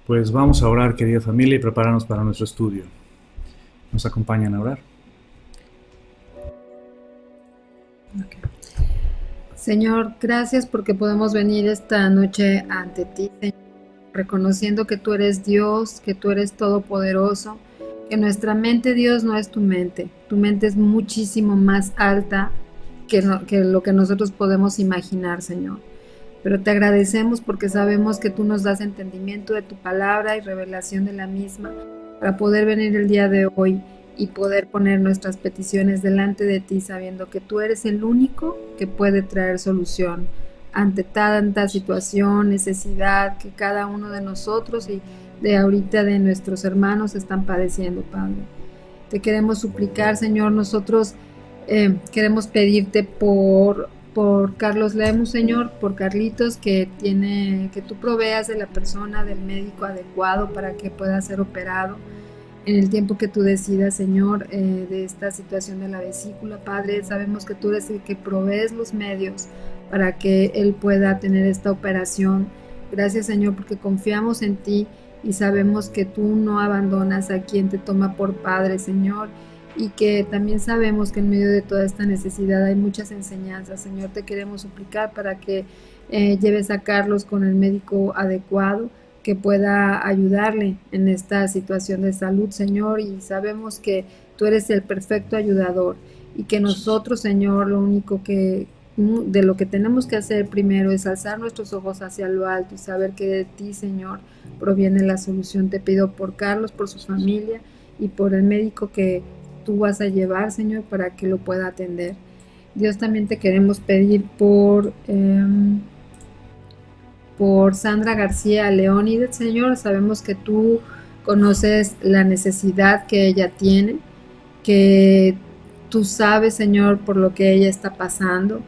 Pues vamos a orar, querida familia, y prepararnos para nuestro estudio. ¿Nos acompañan a orar? Okay. Señor, gracias porque podemos venir esta noche ante ti, Señor, reconociendo que tú eres Dios, que tú eres todopoderoso, que nuestra mente, Dios, no es tu mente es muchísimo más alta que lo que nosotros podemos imaginar, Señor. Pero te agradecemos porque sabemos que tú nos das entendimiento de tu palabra y revelación de la misma para poder venir el día de hoy y poder poner nuestras peticiones delante de ti, sabiendo que tú eres el único que puede traer solución ante tanta situación, necesidad que cada uno de nosotros y de ahorita de nuestros hermanos están padeciendo, Padre. Te queremos suplicar, Señor, nosotros queremos pedirte por Carlos Lemus, Señor, por Carlitos, que tú proveas de la persona, del médico adecuado para que pueda ser operado en el tiempo que tú decidas, Señor, de esta situación de la vesícula. Padre, sabemos que tú eres el que provees los medios para que él pueda tener esta operación. Gracias, Señor, porque confiamos en ti y sabemos que tú no abandonas a quien te toma por Padre, Señor, y que también sabemos que en medio de toda esta necesidad hay muchas enseñanzas. Señor, te queremos suplicar para que lleves a Carlos con el médico adecuado, que pueda ayudarle en esta situación de salud, Señor, y sabemos que tú eres el perfecto ayudador y que nosotros, Señor, lo único que de lo que tenemos que hacer primero es alzar nuestros ojos hacia lo alto y saber que de ti, Señor, proviene la solución. Te pido por Carlos, por su familia y por el médico que tú vas a llevar, Señor, para que lo pueda atender. Dios, también te queremos pedir por Sandra García Leónides, Señor. Sabemos que tú conoces la necesidad que ella tiene, que tú sabes, Señor, por lo que ella está pasando.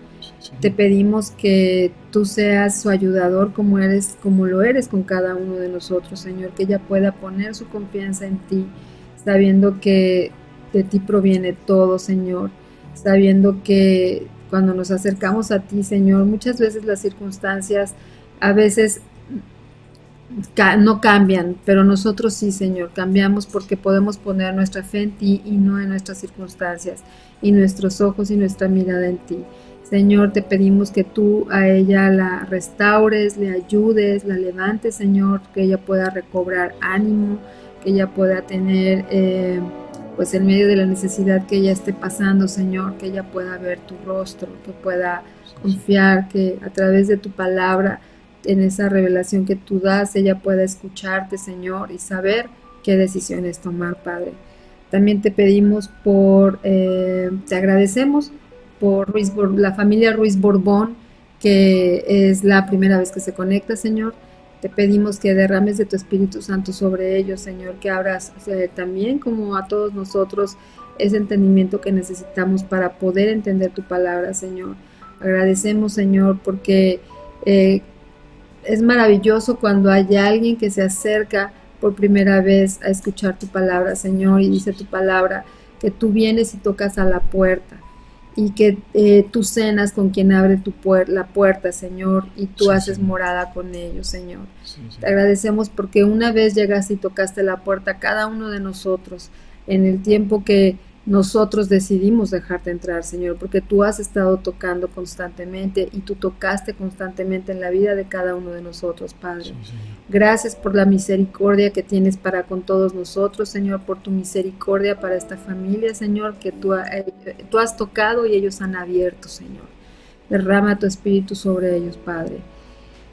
Te pedimos que tú seas su ayudador como lo eres con cada uno de nosotros, Señor, que ella pueda poner su confianza en ti, sabiendo que de ti proviene todo, Señor, sabiendo que cuando nos acercamos a ti, Señor, muchas veces las circunstancias a veces no cambian, pero nosotros sí, Señor, cambiamos porque podemos poner nuestra fe en ti y no en nuestras circunstancias, y nuestros ojos y nuestra mirada en ti. Señor, te pedimos que tú a ella la restaures, le ayudes, la levantes, Señor, que ella pueda recobrar ánimo, que ella pueda tener, pues en medio de la necesidad que ella esté pasando, Señor, que ella pueda ver tu rostro, que pueda confiar, que a través de tu palabra, en esa revelación que tú das, ella pueda escucharte, Señor, y saber qué decisiones tomar, Padre. También te pedimos te agradecemos por la familia Ruiz Borbón, que es la primera vez que se conecta, Señor. Te pedimos que derrames de tu Espíritu Santo sobre ellos, Señor, que abras también, como a todos nosotros, ese entendimiento que necesitamos para poder entender tu palabra, Señor. Agradecemos, Señor, porque es maravilloso cuando hay alguien que se acerca por primera vez a escuchar tu palabra, Señor, y dice tu palabra que tú vienes y tocas a la puerta y que tú cenas con quien abre la puerta, Señor, y tú haces morada con ellos, Señor. Te agradecemos porque una vez llegaste y tocaste la puerta a cada uno de nosotros en el tiempo que nosotros decidimos dejarte entrar, Señor, porque tú has estado tocando constantemente y tú tocaste constantemente en la vida de cada uno de nosotros, Padre. Gracias por la misericordia que tienes para con todos nosotros, Señor, por tu misericordia para esta familia, Señor, que tú has tocado y ellos han abierto, Señor. Derrama tu espíritu sobre ellos, Padre.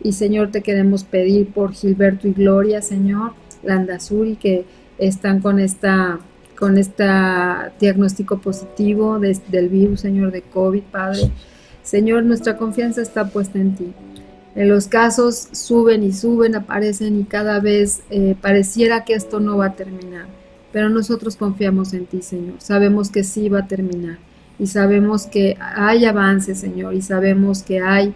Y, Señor, te queremos pedir por Gilberto y Gloria, Señor, Landazuri, que están con este diagnóstico positivo del virus, Señor, de COVID, Padre. Señor, nuestra confianza está puesta en ti. Los casos suben y suben, aparecen y cada vez pareciera que esto no va a terminar. Pero nosotros confiamos en ti, Señor. Sabemos que sí va a terminar. Y sabemos que hay avances, Señor. Y sabemos que hay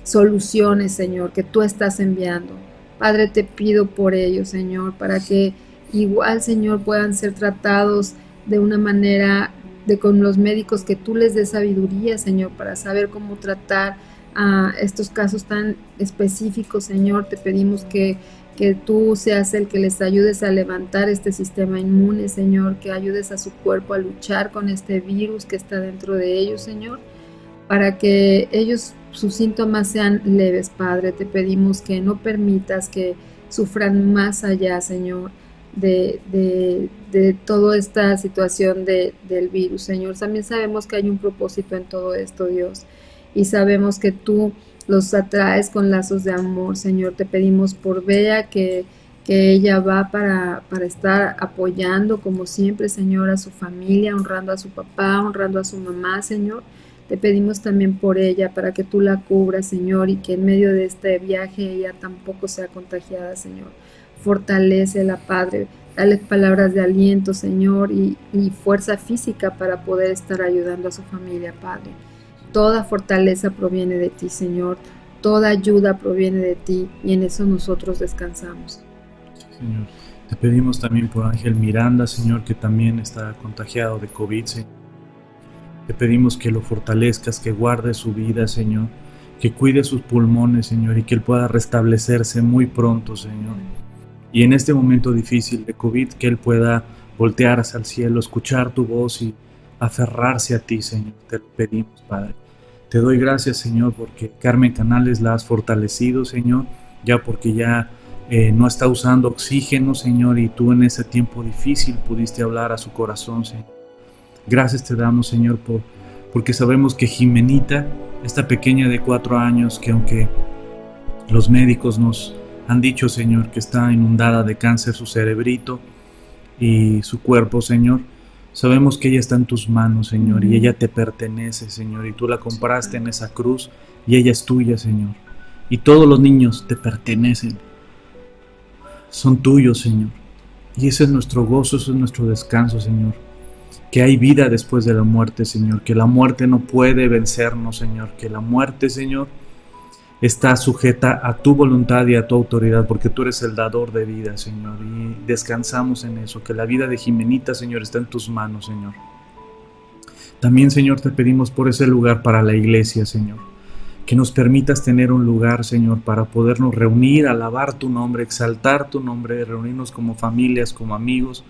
soluciones, Señor, que tú estás enviando. Padre, te pido por ellos, Señor, para que igual, Señor, puedan ser tratados de una manera con los médicos, que tú les des sabiduría, Señor, para saber cómo tratar a estos casos tan específicos, Señor, te pedimos que tú seas el que les ayudes a levantar este sistema inmune, Señor, que ayudes a su cuerpo a luchar con este virus que está dentro de ellos, Señor, para que ellos, sus síntomas sean leves, Padre. Te pedimos que no permitas que sufran más allá, Señor, de toda esta situación del virus, Señor. También sabemos que hay un propósito en todo esto, Dios, y sabemos que tú los atraes con lazos de amor, Señor. Te pedimos por Bea que ella va para estar apoyando, como siempre, Señor, a su familia, honrando a su papá, honrando a su mamá, Señor. Te pedimos también por ella, para que tú la cubras, Señor, y que en medio de este viaje ella tampoco sea contagiada, Señor. Fortalécela, Padre. Dale palabras de aliento, Señor, y fuerza física para poder estar ayudando a su familia, Padre. Toda fortaleza proviene de ti, Señor. Toda ayuda proviene de ti, y en eso nosotros descansamos. Sí, Señor. Te pedimos también por Ángel Miranda, Señor, que también está contagiado de COVID, Señor. Te pedimos que lo fortalezcas, que guarde su vida, Señor, que cuide sus pulmones, Señor, y que él pueda restablecerse muy pronto, Señor. Y en este momento difícil de COVID, que él pueda voltear hacia el cielo, escuchar tu voz y aferrarse a ti, Señor. Te lo pedimos, Padre. Te doy gracias, Señor, porque Carmen Canales la has fortalecido, Señor, ya porque ya no está usando oxígeno, Señor, y tú en ese tiempo difícil pudiste hablar a su corazón, Señor. Gracias te damos, Señor, porque sabemos que Jimenita, esta pequeña de 4 años, que aunque los médicos nos han dicho, Señor, que está inundada de cáncer su cerebrito y su cuerpo, Señor, sabemos que ella está en tus manos, Señor, y ella te pertenece, Señor, y tú la compraste en esa cruz y ella es tuya, Señor. Y todos los niños te pertenecen, son tuyos, Señor. Y ese es nuestro gozo, ese es nuestro descanso, Señor. Que hay vida después de la muerte, Señor, que la muerte no puede vencernos, Señor, que la muerte, Señor, está sujeta a tu voluntad y a tu autoridad, porque tú eres el dador de vida, Señor, y descansamos en eso, que la vida de Jimenita, Señor, está en tus manos, Señor. También, Señor, te pedimos por ese lugar para la iglesia, Señor, que nos permitas tener un lugar, Señor, para podernos reunir, alabar tu nombre, exaltar tu nombre, reunirnos como familias, como amigos,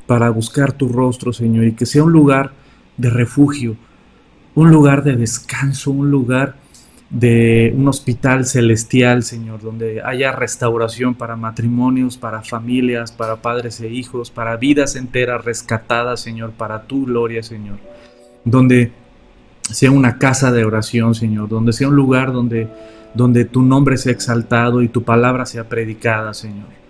para buscar tu rostro, Señor, y que sea un lugar de refugio, un lugar de descanso, un lugar de un hospital celestial, Señor, donde haya restauración para matrimonios, para familias, para padres e hijos, para vidas enteras rescatadas, Señor, para tu gloria, Señor, donde sea una casa de oración, Señor, donde sea un lugar donde tu nombre sea exaltado y tu palabra sea predicada, Señor.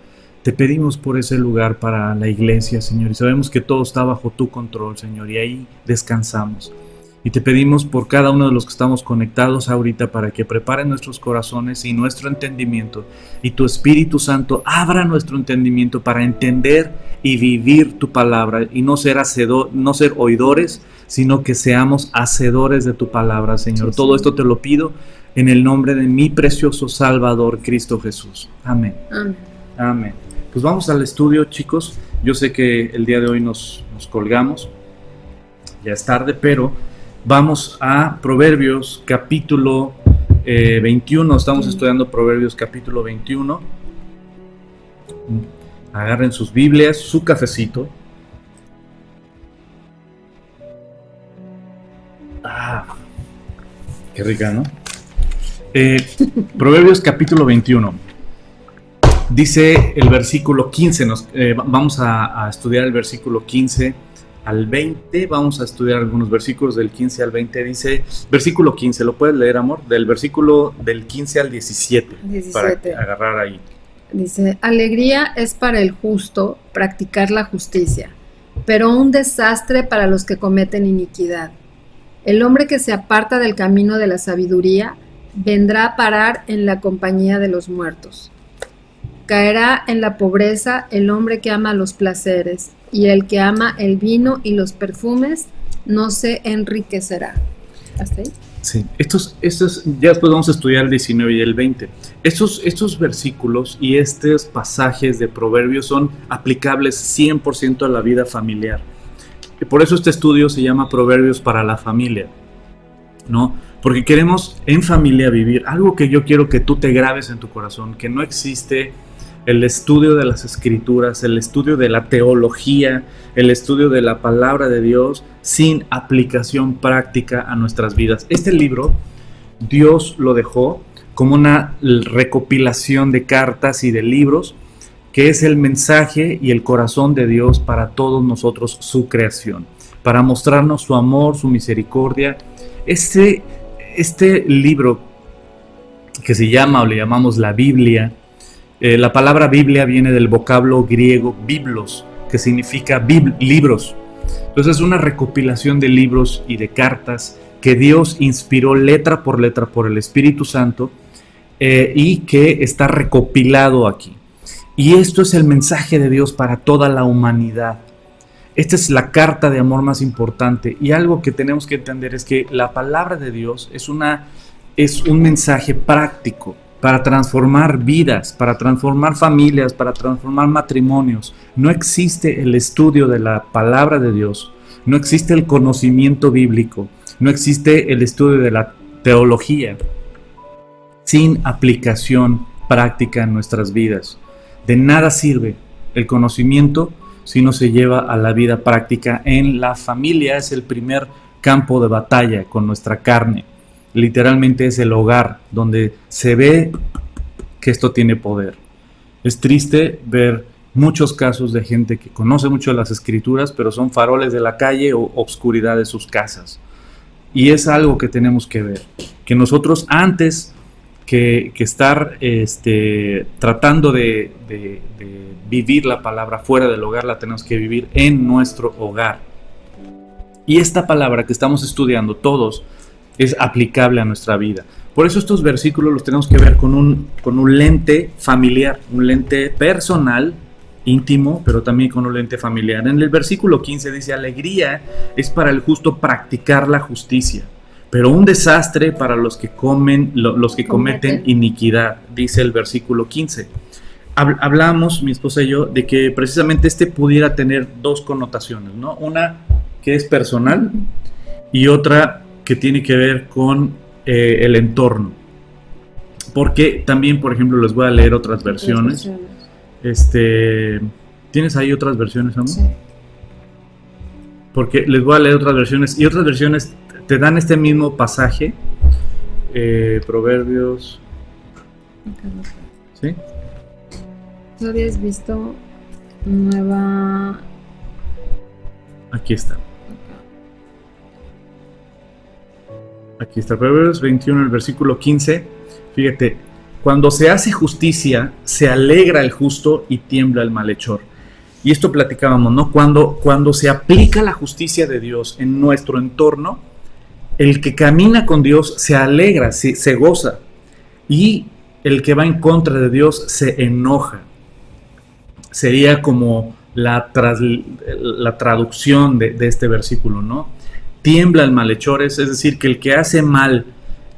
Te pedimos por ese lugar para la iglesia, Señor, y sabemos que todo está bajo tu control, Señor, y ahí descansamos. Y te pedimos por cada uno de los que estamos conectados ahorita para que preparen nuestros corazones y nuestro entendimiento, y tu Espíritu Santo abra nuestro entendimiento para entender y vivir tu palabra, y no ser oidores, sino que seamos hacedores de tu palabra, Señor. Sí, todo esto te lo pido en el nombre de mi precioso Salvador, Cristo Jesús. Amén. Amén. Amén. Pues vamos al estudio, chicos. Yo sé que el día de hoy nos colgamos, ya es tarde, pero vamos a Proverbios capítulo 21. Estamos estudiando Proverbios capítulo 21. Agarren sus Biblias, su cafecito. Qué rica, ¿no? Proverbios capítulo 21. Dice el versículo 15, vamos a estudiar el versículo 15 al 20, vamos a estudiar algunos versículos del 15 al 20, dice, versículo 15, ¿lo puedes leer, amor? Del versículo del 15 al 17, para agarrar ahí. Dice, alegría es para el justo practicar la justicia, pero un desastre para los que cometen iniquidad. El hombre que se aparta del camino de la sabiduría vendrá a parar en la compañía de los muertos. Caerá en la pobreza el hombre que ama los placeres, y el que ama el vino y los perfumes no se enriquecerá. ¿Hasta ahí? Sí, estos, ya después vamos a estudiar el 19 y el 20. Estos versículos y estos pasajes de Proverbios son aplicables 100% a la vida familiar. Y por eso este estudio se llama Proverbios para la familia, ¿no? porque queremos en familia vivir algo que yo quiero que tú te grabes en tu corazón, que no existe el estudio de las escrituras, el estudio de la teología, el estudio de la palabra de Dios sin aplicación práctica a nuestras vidas. Este libro Dios lo dejó como una recopilación de cartas y de libros que es el mensaje y el corazón de Dios para todos nosotros, su creación, para mostrarnos su amor, su misericordia. Este libro que se llama o le llamamos la Biblia, la palabra Biblia viene del vocablo griego biblos, que significa libros. Entonces es una recopilación de libros y de cartas que Dios inspiró letra por el Espíritu Santo y que está recopilado aquí. Y esto es el mensaje de Dios para toda la humanidad. Esta es la carta de amor más importante, y algo que tenemos que entender es que la palabra de Dios es un mensaje práctico para transformar vidas, para transformar familias, para transformar matrimonios. No existe el estudio de la palabra de Dios, no existe el conocimiento bíblico, no existe el estudio de la teología sin aplicación práctica en nuestras vidas. De nada sirve el conocimiento si no se lleva a la vida práctica en la familia. Es el primer campo de batalla con nuestra carne. Literalmente es el hogar donde se ve que esto tiene poder. Es triste ver muchos casos de gente que conoce mucho las escrituras, pero son faroles de la calle o obscuridad de sus casas. Y es algo que tenemos que ver, que nosotros antes que estar tratando de vivir la palabra fuera del hogar, la tenemos que vivir en nuestro hogar. Y esta palabra que estamos estudiando todos es aplicable a nuestra vida. Por eso estos versículos los tenemos que ver con un lente familiar, un lente personal, íntimo, pero también con un lente familiar. En el versículo 15 dice: alegría es para el justo practicar la justicia, pero un desastre para los que cometen iniquidad, dice el versículo 15. Hablamos, mi esposa y yo, de que precisamente pudiera tener dos connotaciones, ¿no? Una que es personal y otra que tiene que ver con el entorno. Porque también, por ejemplo, les voy a leer otras versiones. ¿Tienes ahí otras versiones, amor? Sí. Porque les voy a leer otras versiones, y otras versiones te dan este mismo pasaje. Proverbios. ¿Sí? ¿No habías visto nueva? Aquí está. Aquí está, Proverbios 21, el versículo 15. Fíjate: cuando se hace justicia, se alegra el justo y tiembla el malhechor. Y esto platicábamos, ¿no? Cuando se aplica la justicia de Dios en nuestro entorno, el que camina con Dios se alegra, se goza. Y el que va en contra de Dios se enoja. Sería como la traducción de este versículo, ¿no? Tiembla el malhechor, es decir, que el que hace mal,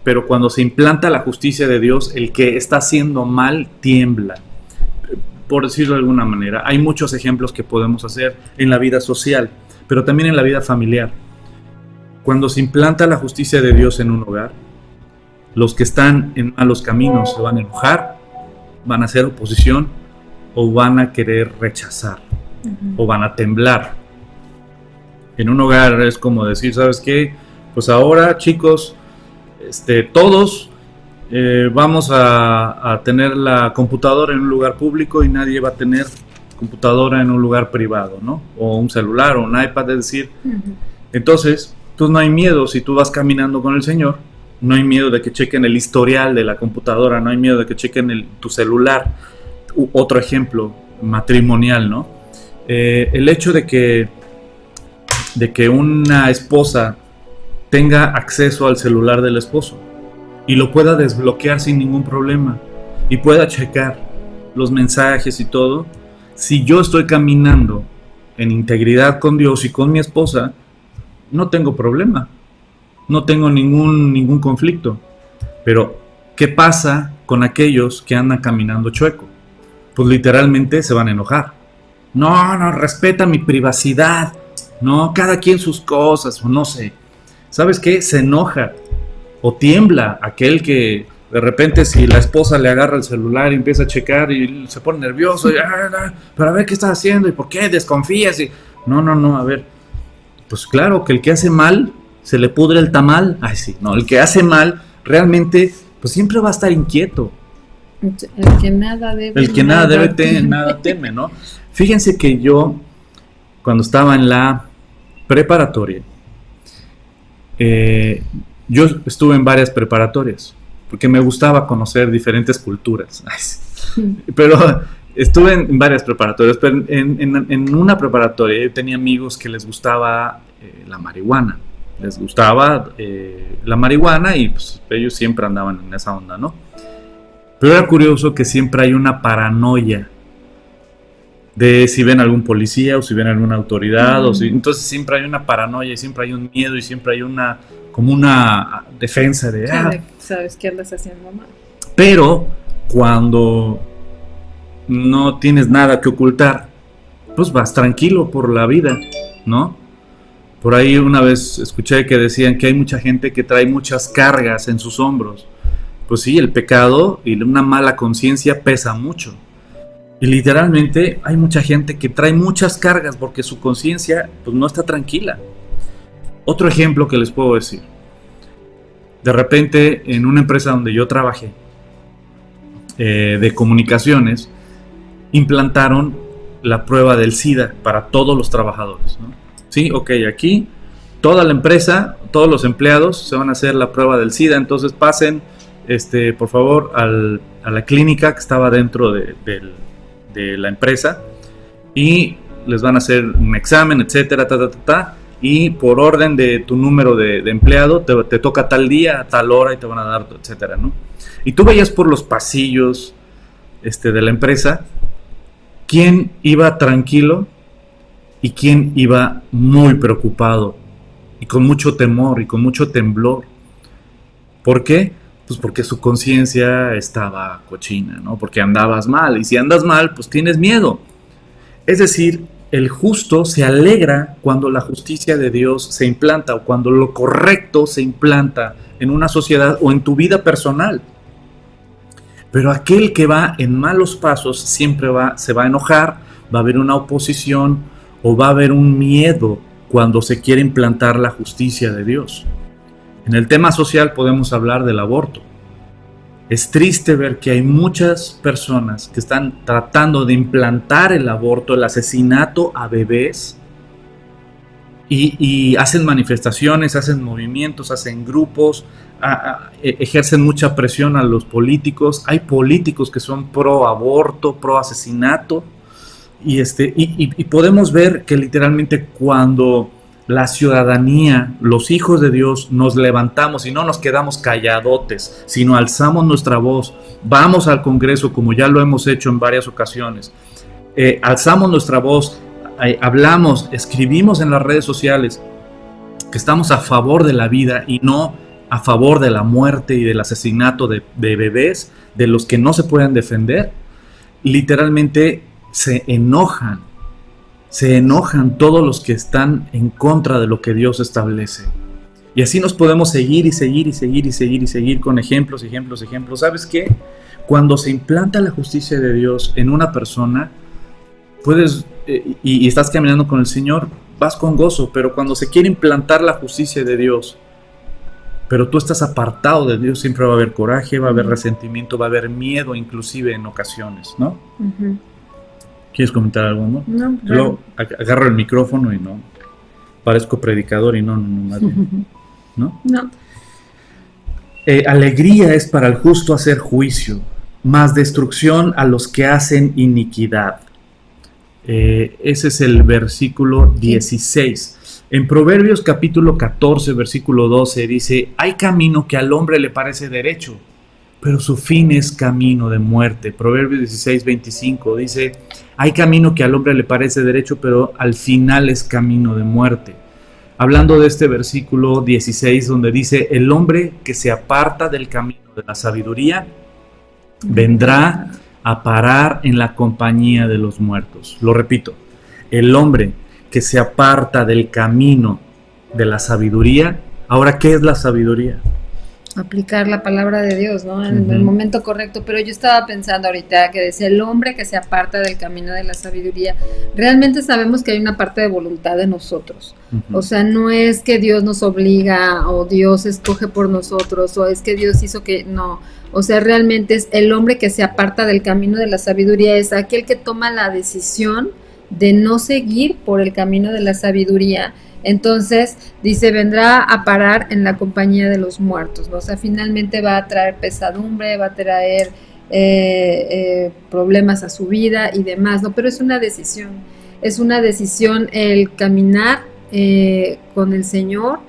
pero cuando se implanta la justicia de Dios, el que está haciendo mal tiembla, por decirlo de alguna manera. Hay muchos ejemplos que podemos hacer en la vida social, pero también en la vida familiar. Cuando se implanta la justicia de Dios en un hogar, los que están en malos caminos se van a enojar, van a hacer oposición o van a querer rechazar, o van a temblar. En un hogar es como decir: ¿sabes qué? Pues ahora, chicos, todos vamos a tener la computadora en un lugar público y nadie va a tener computadora en un lugar privado, ¿no? O un celular o un iPad, es decir. Entonces, pues no hay miedo si tú vas caminando con el Señor, no hay miedo de que chequen el historial de la computadora, no hay miedo de que chequen tu celular. Otro ejemplo matrimonial, ¿no? El hecho de que una esposa tenga acceso al celular del esposo y lo pueda desbloquear sin ningún problema y pueda checar los mensajes y todo. Si yo estoy caminando en integridad con Dios y con mi esposa, no tengo problema, no tengo ningún conflicto. Pero ¿qué pasa con aquellos que andan caminando chueco? Pues literalmente se van a enojar. No, respeta mi privacidad. No, cada quien sus cosas, o no sé. ¿Sabes qué? Se enoja. o tiembla aquel que de repente si la esposa le agarra el celular y empieza a checar y se pone nervioso, y, pero a ver qué estás haciendo y por qué desconfías. Y, no, a ver, pues claro que el que hace mal se le pudre el tamal. Ay, sí, no, el que hace mal realmente pues siempre va a estar inquieto. El que nada debe, nada teme, ¿no? Fíjense que yo, cuando estaba en la preparatoria, yo estuve en varias preparatorias, porque me gustaba conocer diferentes culturas. Pero estuve en varias preparatorias, pero en una preparatoria yo tenía amigos que les gustaba la marihuana. Les gustaba la marihuana y pues, ellos siempre andaban en esa onda, ¿no? Pero era curioso que siempre hay una paranoia de si ven algún policía o si ven alguna autoridad, entonces siempre hay una paranoia y siempre hay un miedo y siempre hay como una defensa de sabes que andas haciendo mal. Pero cuando no tienes nada que ocultar, pues vas tranquilo por la vida, ¿no? Por ahí una vez escuché que decían que hay mucha gente que trae muchas cargas en sus hombros. Pues sí, el pecado y una mala conciencia pesa mucho. Y literalmente hay mucha gente que trae muchas cargas porque su conciencia pues no está tranquila. Otro ejemplo que les puedo decir. De repente en una empresa donde yo trabajé, de comunicaciones, implantaron la prueba del SIDA para todos los trabajadores, ¿no? Sí, ok, aquí toda la empresa, todos los empleados se van a hacer la prueba del SIDA, entonces pasen por favor a la clínica que estaba dentro de la empresa y les van a hacer un examen, etcétera, y por orden de tu número de empleado te toca tal día, a tal hora y te van a dar, etcétera, ¿no? Y tú veías por los pasillos de la empresa quién iba tranquilo y quién iba muy preocupado y con mucho temor y con mucho temblor. ¿Por qué? Pues porque su conciencia estaba cochina, ¿no? Porque andabas mal, y si andas mal, pues tienes miedo. Es decir, el justo se alegra cuando la justicia de Dios se implanta, o cuando lo correcto se implanta en una sociedad o en tu vida personal. Pero aquel que va en malos pasos siempre se va a enojar, va a haber una oposición o va a haber un miedo cuando se quiere implantar la justicia de Dios. En el tema social podemos hablar del aborto. Es triste ver que hay muchas personas que están tratando de implantar el aborto, el asesinato a bebés, y hacen manifestaciones, hacen movimientos, hacen grupos, ejercen mucha presión a los políticos. Hay políticos que son pro aborto, pro asesinato, y podemos ver que literalmente cuando la ciudadanía, los hijos de Dios, nos levantamos y no nos quedamos calladotes, sino alzamos nuestra voz, vamos al Congreso como ya lo hemos hecho en varias ocasiones, alzamos nuestra voz, hablamos, escribimos en las redes sociales que estamos a favor de la vida y no a favor de la muerte y del asesinato de bebés, de los que no se pueden defender. Literalmente se enojan todos los que están en contra de lo que Dios establece. Y así nos podemos seguir con ejemplos. ¿Sabes qué? Cuando se implanta la justicia de Dios en una persona, puedes, y estás caminando con el Señor, vas con gozo, pero cuando se quiere implantar la justicia de Dios, pero tú estás apartado de Dios, siempre va a haber coraje, va a haber resentimiento, va a haber miedo, inclusive en ocasiones, ¿no? Uh-huh. ¿Quieres comentar algo, no? No. Yo agarro el micrófono y no parezco predicador y no, más bien, ¿no? No. Alegría es para el justo hacer juicio, mas destrucción a los que hacen iniquidad. Ese es el versículo 16. En Proverbios capítulo 14, versículo 12 dice: hay camino que al hombre le parece derecho, pero su fin es camino de muerte. Proverbios 16, 25 dice: hay camino que al hombre le parece derecho, pero al final es camino de muerte. Hablando de este versículo 16, donde dice: el hombre que se aparta del camino de la sabiduría vendrá a parar en la compañía de los muertos. Lo repito: el hombre que se aparta del camino de la sabiduría. Ahora, ¿qué es la sabiduría? aplicar la palabra de Dios, ¿no? En el momento correcto. Pero yo estaba pensando ahorita que decía el hombre que se aparta del camino de la sabiduría. Realmente sabemos que hay una parte de voluntad de nosotros. O sea, no es que Dios nos obliga o Dios escoge por nosotros o es que Dios hizo que no. O sea, realmente es el hombre que se aparta del camino de la sabiduría, es aquel que toma la decisión de no seguir por el camino de la sabiduría. Entonces, dice, vendrá a parar en la compañía de los muertos, ¿no? O sea, finalmente va a traer pesadumbre, va a traer problemas a su vida y demás, ¿no? Pero es una decisión el caminar con el Señor,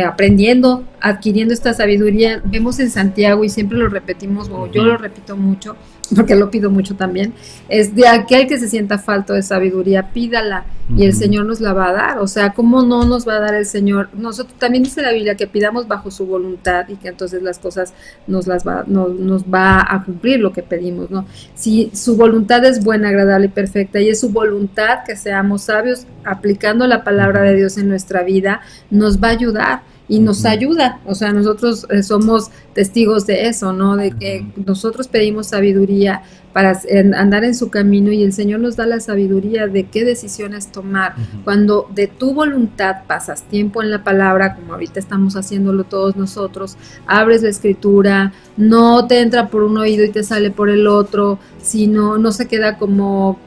aprendiendo, adquiriendo esta sabiduría. Vemos en Santiago, y siempre lo repetimos, o yo lo repito mucho, porque lo pido mucho también, es de aquel que se sienta falto de sabiduría, pídala, y el Señor nos la va a dar. O sea, ¿cómo no nos va a dar el Señor? Nosotros también dice la Biblia que pidamos bajo su voluntad y que entonces las cosas nos va a cumplir lo que pedimos, ¿no? Si su voluntad es buena, agradable y perfecta, y es su voluntad que seamos sabios aplicando la palabra de Dios en nuestra vida, nos va a ayudar. Y nos ayuda, o sea, nosotros somos testigos de eso, ¿no? De que nosotros pedimos sabiduría para andar en su camino y el Señor nos da la sabiduría de qué decisiones tomar. Cuando de tu voluntad pasas tiempo en la palabra, como ahorita estamos haciéndolo todos nosotros, abres la escritura, no te entra por un oído y te sale por el otro, sino no se queda como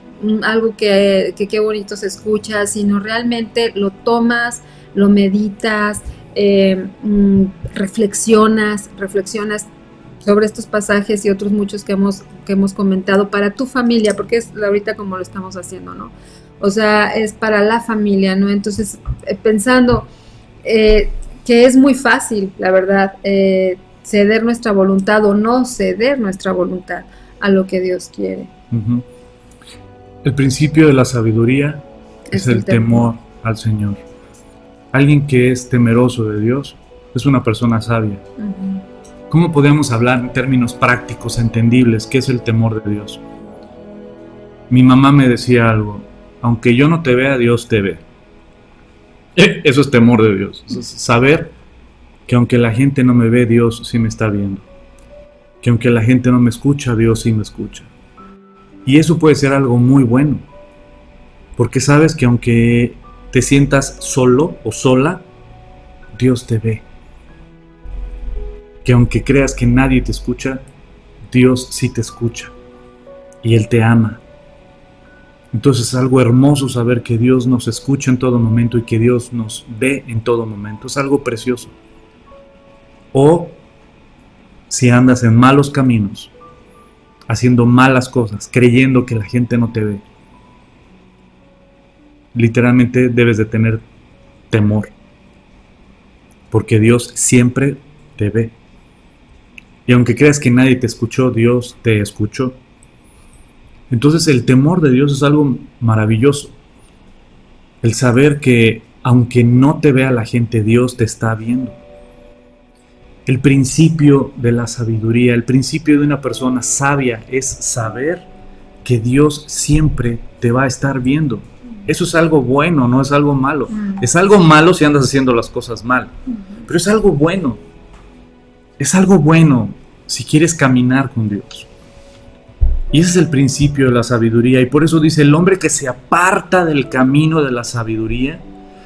algo que qué bonito se escucha, sino realmente lo tomas, lo meditas, reflexionas sobre estos pasajes y otros muchos que hemos comentado para tu familia, porque es ahorita como lo estamos haciendo, ¿no? O sea, es para la familia, ¿no? Entonces, pensando que es muy fácil, la verdad, ceder nuestra voluntad o no ceder nuestra voluntad a lo que Dios quiere. El principio de la sabiduría es el temor al Señor. Alguien que es temeroso de Dios es una persona sabia. ¿Cómo podemos hablar en términos prácticos, entendibles, qué es el temor de Dios? Mi mamá me decía algo: aunque yo no te vea, Dios te ve. Eso es temor de Dios. Es saber que aunque la gente no me ve, Dios sí me está viendo. Que aunque la gente no me escucha, Dios sí me escucha. Y eso puede ser algo muy bueno, porque sabes que aunque te sientas solo o sola, Dios te ve. Que aunque creas que nadie te escucha, Dios sí te escucha y Él te ama. Entonces es algo hermoso saber que Dios nos escucha en todo momento y que Dios nos ve en todo momento. Es algo precioso. O si andas en malos caminos, haciendo malas cosas, creyendo que la gente no te ve, literalmente debes de tener temor, porque Dios siempre te ve. Y aunque creas que nadie te escuchó, Dios te escuchó. Entonces el temor de Dios es algo maravilloso. El saber que aunque no te vea la gente, Dios te está viendo. El principio de la sabiduría, el principio de una persona sabia es saber que Dios siempre te va a estar viendo. Eso es algo bueno, no es algo malo. Es algo malo si andas haciendo las cosas mal, pero es algo bueno. Es algo bueno si quieres caminar con Dios. Y ese es el principio de la sabiduría. Y por eso dice: el hombre que se aparta del camino de la sabiduría,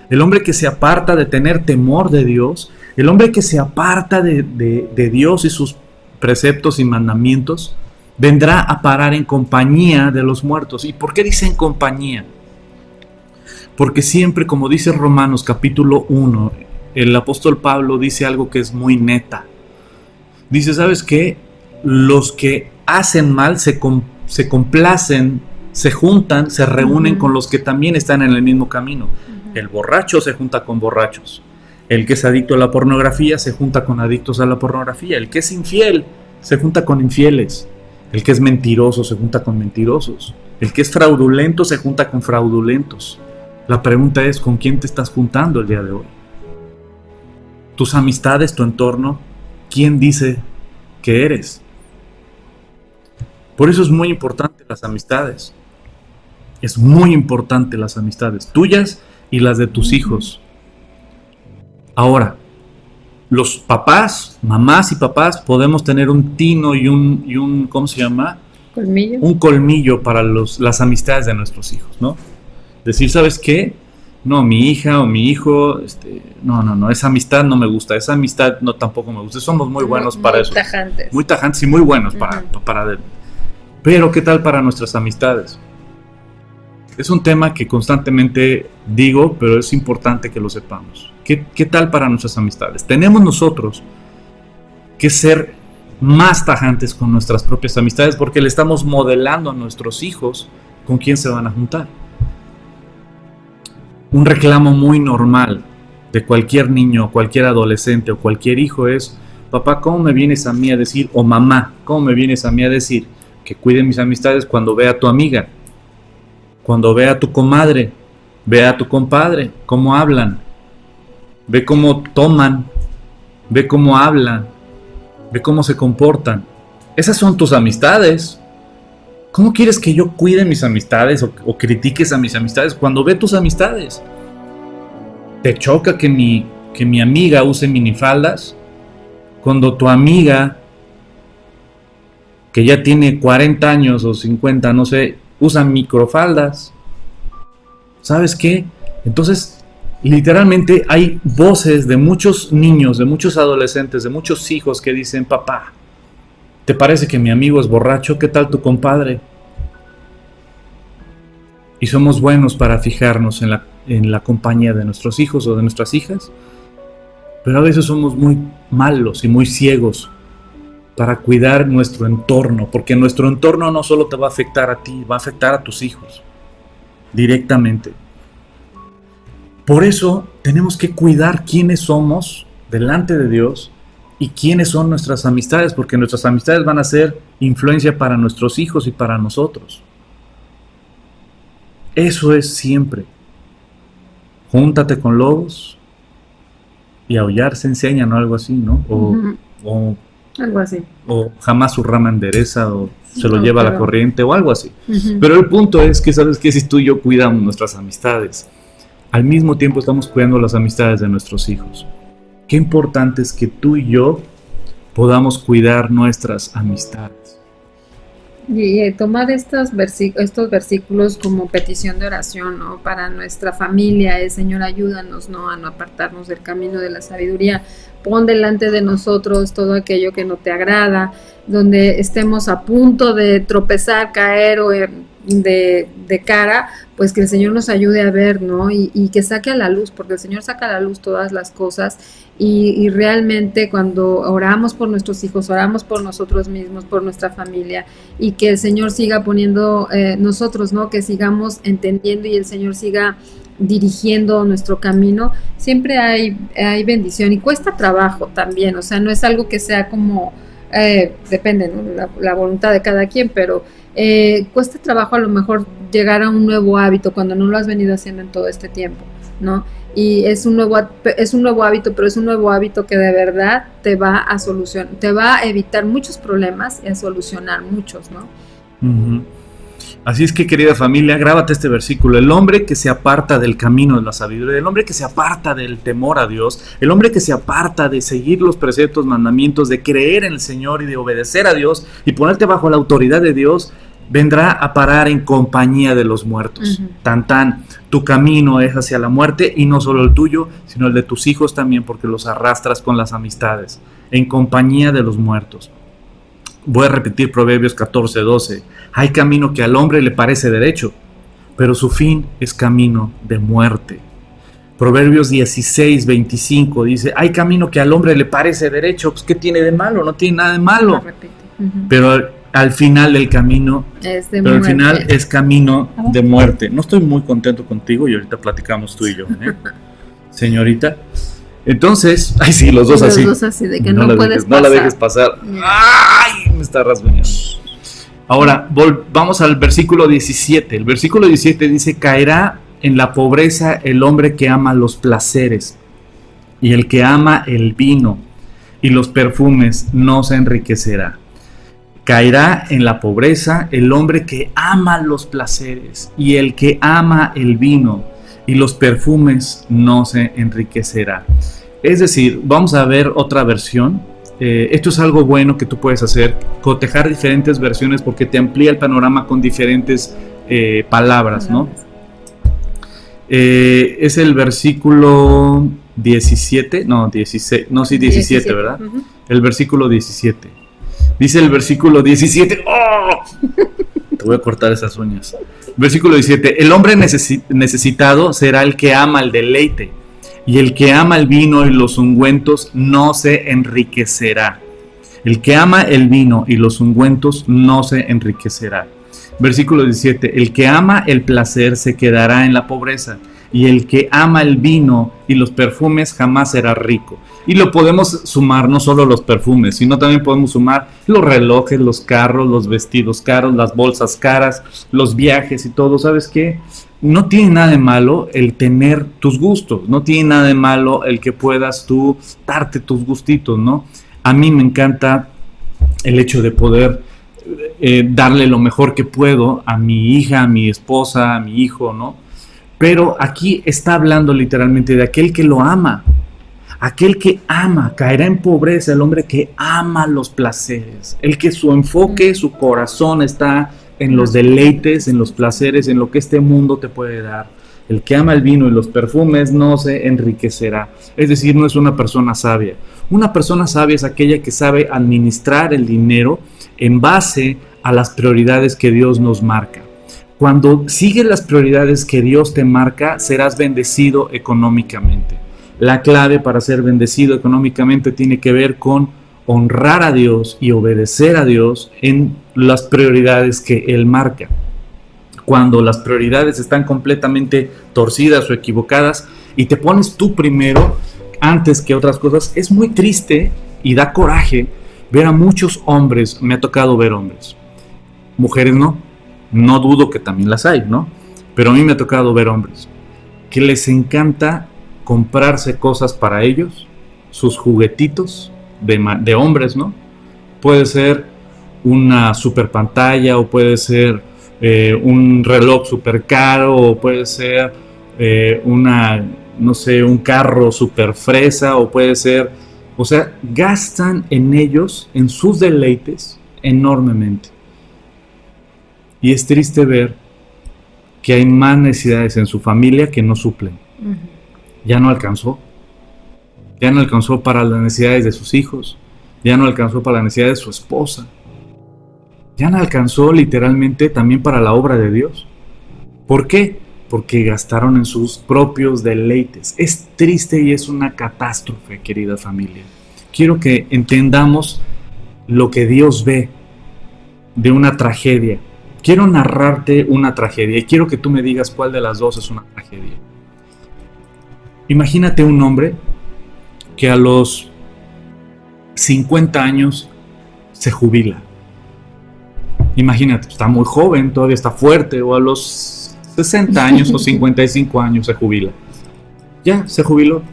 el hombre que se aparta de tener temor de Dios, el hombre que se aparta de Dios y sus preceptos y mandamientos, vendrá a parar en compañía de los muertos. ¿Y por qué dice en compañía? Porque siempre, como dice Romanos capítulo 1, el apóstol Pablo dice algo que es muy neta. Dice: ¿sabes qué? Los que hacen mal se complacen, se juntan, se reúnen con los que también están en el mismo camino. El borracho se junta con borrachos. El que es adicto a la pornografía se junta con adictos a la pornografía. El que es infiel se junta con infieles. El que es mentiroso se junta con mentirosos. El que es fraudulento se junta con fraudulentos. La pregunta es: ¿con quién te estás juntando el día de hoy? Tus amistades, tu entorno, ¿quién dice que eres? Por eso es muy importante las amistades. Es muy importante las amistades tuyas y las de tus hijos. Ahora, los papás, mamás y papás, podemos tener un tino y un ¿cómo se llama? Colmillo. Un colmillo para las amistades de nuestros hijos, ¿no? Decir, ¿sabes qué? No, mi hija o mi hijo, no, esa amistad no me gusta, esa amistad no tampoco me gusta. Somos muy buenos para eso. Muy tajantes. Muy tajantes y muy buenos para. Pero, ¿qué tal para nuestras amistades? Es un tema que constantemente digo, pero es importante que lo sepamos. ¿Qué tal para nuestras amistades? Tenemos nosotros que ser más tajantes con nuestras propias amistades porque le estamos modelando a nuestros hijos con quién se van a juntar. Un reclamo muy normal de cualquier niño, cualquier adolescente o cualquier hijo es: papá, ¿cómo me vienes a mí a decir? O mamá, ¿cómo me vienes a mí a decir que cuide mis amistades cuando vea a tu amiga, cuando vea a tu comadre, vea a tu compadre, cómo hablan, ve cómo toman, ve cómo hablan, ve cómo se comportan? Esas son tus amistades. ¿Cómo quieres que yo cuide mis amistades o critiques a mis amistades cuando ve tus amistades? ¿Te choca que mi amiga use minifaldas? Cuando tu amiga, que ya tiene 40 años o 50, no sé, usa microfaldas. ¿Sabes qué? Entonces, literalmente hay voces de muchos niños, de muchos adolescentes, de muchos hijos que dicen: papá, ¿te parece que mi amigo es borracho? ¿Qué tal tu compadre? Y somos buenos para fijarnos en la compañía de nuestros hijos o de nuestras hijas, pero a veces somos muy malos y muy ciegos para cuidar nuestro entorno, porque nuestro entorno no solo te va a afectar a ti, va a afectar a tus hijos directamente. Por eso tenemos que cuidar quiénes somos delante de Dios y quiénes son nuestras amistades, porque nuestras amistades van a ser influencia para nuestros hijos y para nosotros. Eso es siempre. Júntate con lobos y aullar se enseñan, o algo así, ¿no? O algo así. O jamás su rama endereza, o se lo lleva la corriente, o algo así. Pero el punto es que, ¿sabes qué? Si tú y yo cuidamos nuestras amistades, al mismo tiempo estamos cuidando las amistades de nuestros hijos. Qué importante es que tú y yo podamos cuidar nuestras amistades. Y tomar estos versículos como petición de oración, ¿no? Para nuestra familia, Señor, ayúdanos, ¿no? A no apartarnos del camino de la sabiduría. Pon delante de nosotros todo aquello que no te agrada, donde estemos a punto de tropezar, caer o de cara, pues que el Señor nos ayude a ver, ¿no? Y que saque a la luz, porque el Señor saca a la luz todas las cosas, y realmente cuando oramos por nuestros hijos, oramos por nosotros mismos, por nuestra familia, y que el Señor siga poniendo nosotros, ¿no? Que sigamos entendiendo y el Señor siga dirigiendo nuestro camino, siempre hay bendición, y cuesta trabajo también, o sea, no es algo que sea como, depende, ¿no? La voluntad de cada quien, pero cuesta trabajo a lo mejor llegar a un nuevo hábito cuando no lo has venido haciendo en todo este tiempo, ¿no? Y es un nuevo hábito, pero es un nuevo hábito que de verdad te va a solucionar, te va a evitar muchos problemas y a solucionar muchos, ¿no? Uh-huh. Así es que, querida familia, grábate este versículo: el hombre que se aparta del camino de la sabiduría, el hombre que se aparta del temor a Dios, el hombre que se aparta de seguir los preceptos, mandamientos, de creer en el Señor y de obedecer a Dios y ponerte bajo la autoridad de Dios, vendrá a parar en compañía de los muertos. Uh-huh. Tan, tu camino es hacia la muerte, y no solo el tuyo, sino el de tus hijos también, porque los arrastras con las amistades, en compañía de los muertos. Voy a repetir Proverbios 14:12. Hay camino que al hombre le parece derecho, pero su fin es camino de muerte. Proverbios 16:25 dice: hay camino que al hombre le parece derecho. Pues, ¿qué tiene de malo? No tiene nada de malo. Uh-huh. Pero al final del camino, al final es camino de muerte. No estoy muy contento contigo, y ahorita platicamos tú y yo, señorita. Entonces, ay, sí, los dos así. Los dos así, de que no puedes pasar. No la dejes pasar. ¡Ay! Me está rasguñando. Ahora, vamos al versículo 17. El versículo 17 dice: caerá en la pobreza el hombre que ama los placeres, y el que ama el vino y los perfumes no se enriquecerá. Caerá en la pobreza el hombre que ama los placeres, y el que ama el vino y los perfumes no se enriquecerá. Es decir, vamos a ver otra versión. Esto es algo bueno que tú puedes hacer, cotejar diferentes versiones porque te amplía el panorama con diferentes palabras, ¿no? Es el versículo 17, no, 16, no, sí, 17, ¿verdad? Uh-huh. El versículo 17. Dice el versículo 17, ¡oh! Te voy a cortar esas uñas. Versículo 17, el hombre necesitado será el que ama el deleite, y el que ama el vino y los ungüentos no se enriquecerá. El que ama el vino y los ungüentos no se enriquecerá. Versículo 17, el que ama el placer se quedará en la pobreza, y el que ama el vino y los perfumes jamás será rico. Y lo podemos sumar, no solo los perfumes, sino también podemos sumar los relojes, los carros, los vestidos caros, las bolsas caras, los viajes y todo. ¿Sabes qué? No tiene nada de malo el tener tus gustos, no tiene nada de malo el que puedas tú darte tus gustitos, ¿no? A mí me encanta el hecho de poder darle lo mejor que puedo a mi hija, a mi esposa, a mi hijo, ¿no? Pero aquí está hablando literalmente de aquel que lo ama. Aquel que ama caerá en pobreza, el hombre que ama los placeres, el que su enfoque, su corazón está en los deleites, en los placeres, en lo que este mundo te puede dar. El que ama el vino y los perfumes no se enriquecerá. Es decir, no es una persona sabia. Una persona sabia es aquella que sabe administrar el dinero en base a las prioridades que Dios nos marca. Cuando sigues las prioridades que Dios te marca, serás bendecido económicamente. La clave para ser bendecido económicamente tiene que ver con honrar a Dios y obedecer a Dios en las prioridades que Él marca. Cuando las prioridades están completamente torcidas o equivocadas y te pones tú primero antes que otras cosas, es muy triste y da coraje ver a muchos hombres. Me ha tocado ver hombres, mujeres no dudo que también las hay, ¿no? Pero a mí me ha tocado ver hombres que les encanta comprarse cosas para ellos, sus juguetitos de hombres, ¿no? Puede ser una super pantalla, o puede ser un reloj super caro, o puede ser un carro super fresa, o puede ser, o sea, gastan en ellos, en sus deleites, enormemente. Y es triste ver que hay más necesidades en su familia que no suplen. Uh-huh. Ya no alcanzó para las necesidades de sus hijos, ya no alcanzó para las necesidades de su esposa, ya no alcanzó literalmente también para la obra de Dios. ¿Por qué? Porque gastaron en sus propios deleites. Es triste y es una catástrofe, querida familia. Quiero que entendamos lo que Dios ve de una tragedia. Quiero narrarte una tragedia y quiero que tú me digas cuál de las dos es una tragedia. Imagínate un hombre que a los 50 años se jubila. Imagínate, está muy joven, todavía está fuerte, o a los 60 años o 55 años se jubila. Ya, se jubiló.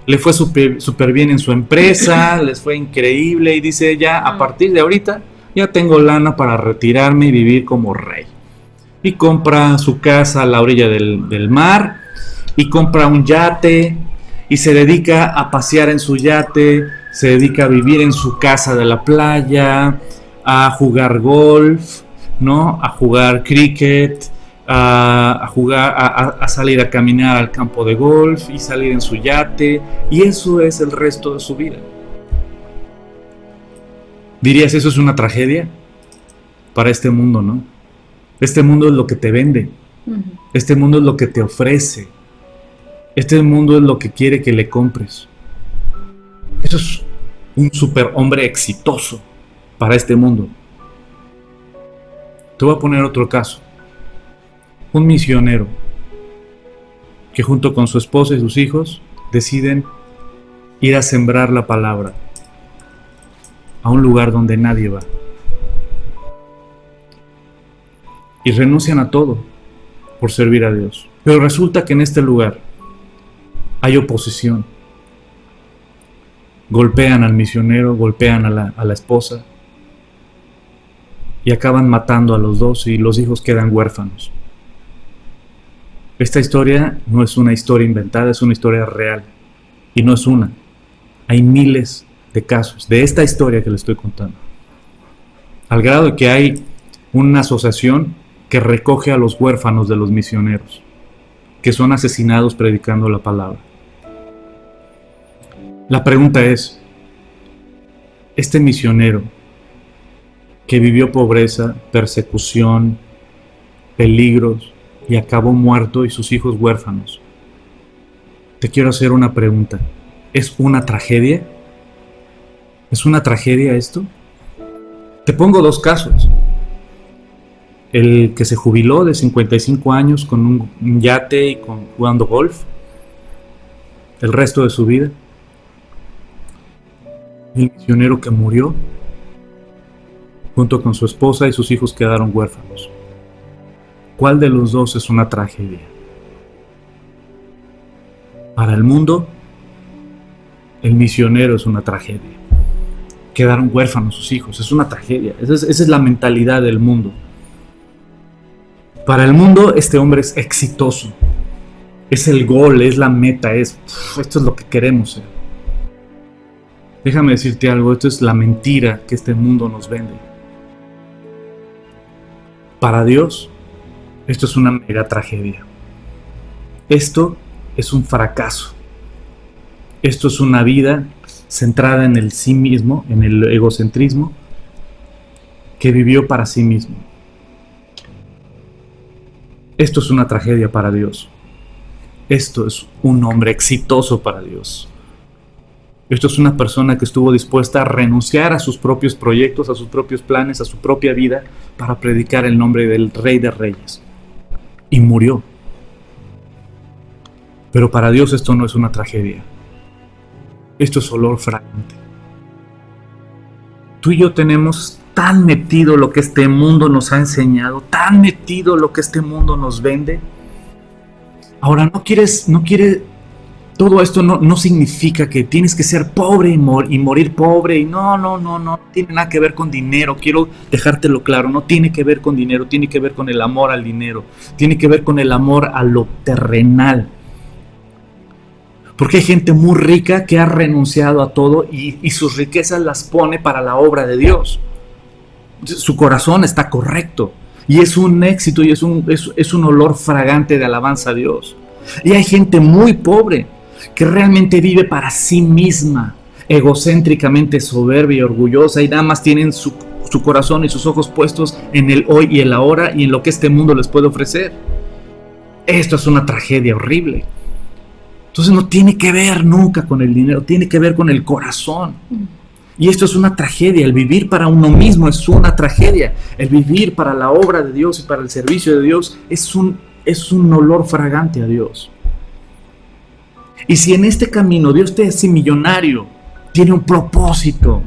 Le fue súper bien en su empresa, les fue increíble y dice, ya a partir de ahorita ya tengo lana para retirarme y vivir como rey. Y compra su casa a la orilla del mar, y compra un yate, y se dedica a pasear en su yate, se dedica a vivir en su casa de la playa, a jugar golf, ¿no? A jugar cricket, a salir a caminar al campo de golf y salir en su yate, y eso es el resto de su vida. Dirías, ¿eso es una tragedia? Para este mundo, ¿no? Este mundo es lo que te vende. Uh-huh. Este mundo es lo que te ofrece. Este mundo es lo que quiere que le compres. Eso es un superhombre exitoso para este mundo. Te voy a poner otro caso. Un misionero que junto con su esposa y sus hijos deciden ir a sembrar la palabra a un lugar donde nadie va. Y renuncian a todo por servir a Dios. Pero resulta que en este lugar hay oposición. Golpean al misionero, golpean a la esposa y acaban matando a los dos, y los hijos quedan huérfanos. Esta historia no es una historia inventada, es una historia real. Y no es una, Hay miles de casos de esta historia que les estoy contando. Al grado de que hay una asociación que recoge a los huérfanos de los misioneros, que son asesinados predicando la palabra. La pregunta es, este misionero que vivió pobreza, persecución, peligros y acabó muerto y sus hijos huérfanos, te quiero hacer una pregunta. ¿Es una tragedia? ¿Es una tragedia esto? Te pongo dos casos. El que se jubiló de 55 años con un yate y jugando golf el resto de su vida. El misionero que murió junto con su esposa y sus hijos quedaron huérfanos. ¿Cuál de los dos es una tragedia? Para el mundo, el misionero es una tragedia. Quedaron huérfanos sus hijos, es una tragedia. Esa es la mentalidad del mundo. Para el mundo, este hombre es exitoso. Es el gol, es la meta, esto es lo que queremos ser. Déjame decirte algo, esto es la mentira que este mundo nos vende. Para Dios, esto es una mega tragedia. Esto es un fracaso. Esto es una vida centrada en el sí mismo, en el egocentrismo, que vivió para sí mismo. Esto es una tragedia para Dios. Esto es un hombre exitoso para Dios. Esto es una persona que estuvo dispuesta a renunciar a sus propios proyectos, a sus propios planes, a su propia vida, para predicar el nombre del Rey de Reyes. Y murió. Pero para Dios esto no es una tragedia. Esto es olor fragante. Tú y yo tenemos tan metido lo que este mundo nos ha enseñado, tan metido lo que este mundo nos vende. Ahora no quieres, todo esto no significa que tienes que ser pobre y morir pobre. Y no tiene nada que ver con dinero. Quiero dejártelo claro, no tiene que ver con dinero, tiene que ver con el amor al dinero. Tiene que ver con el amor a lo terrenal. Porque hay gente muy rica que ha renunciado a todo y sus riquezas las pone para la obra de Dios. Su corazón está correcto y es un éxito y es un olor fragante de alabanza a Dios. Y hay gente muy pobre que realmente vive para sí misma, egocéntricamente soberbia y orgullosa, y nada más tienen su corazón y sus ojos puestos en el hoy y el ahora y en lo que este mundo les puede ofrecer. Esto es una tragedia horrible. Entonces no tiene que ver nunca con el dinero, tiene que ver con el corazón. Y esto es una tragedia. El vivir para uno mismo es una tragedia. El vivir para la obra de Dios y para el servicio de Dios es un olor fragante a Dios. Y si en este camino Dios te hace millonario, tiene un propósito.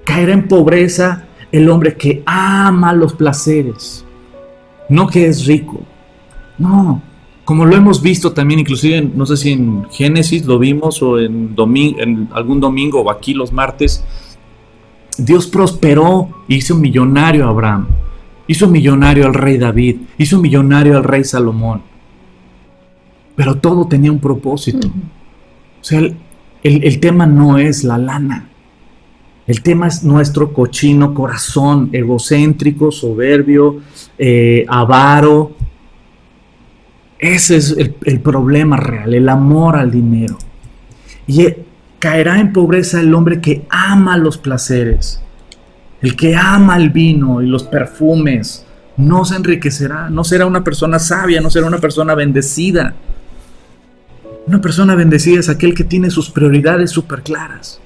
Caerá en pobreza el hombre que ama los placeres, no que es rico. No, como lo hemos visto también, inclusive, no sé si en Génesis lo vimos o en algún domingo o aquí los martes, Dios prosperó e hizo millonario a Abraham, hizo millonario al rey David, hizo millonario al rey Salomón. Pero todo tenía un propósito. O sea, el tema no es la lana. El tema es nuestro cochino corazón, egocéntrico, soberbio, avaro. Ese es el problema real, el amor al dinero. Y caerá en pobreza el hombre que ama los placeres, el que ama el vino y los perfumes. No se enriquecerá, no será una persona sabia, no será una persona bendecida. Una persona bendecida es aquel que tiene sus prioridades súper claras.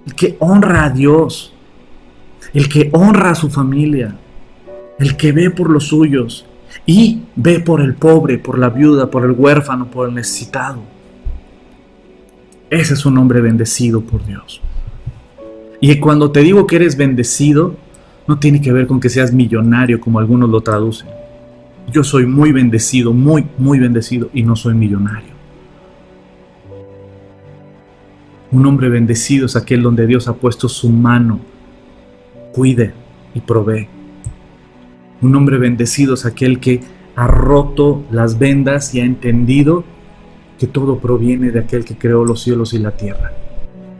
El que honra a Dios, el que honra a su familia, el que ve por los suyos y ve por el pobre, por la viuda, por el huérfano, por el necesitado. Ese es un hombre bendecido por Dios. Y cuando te digo que eres bendecido, no tiene que ver con que seas millonario como algunos lo traducen. Yo soy muy bendecido, muy bendecido, y no soy millonario. Un hombre bendecido es aquel donde Dios ha puesto su mano, cuide y provee. Un hombre bendecido es aquel que ha roto las vendas y ha entendido que todo proviene de aquel que creó los cielos y la tierra.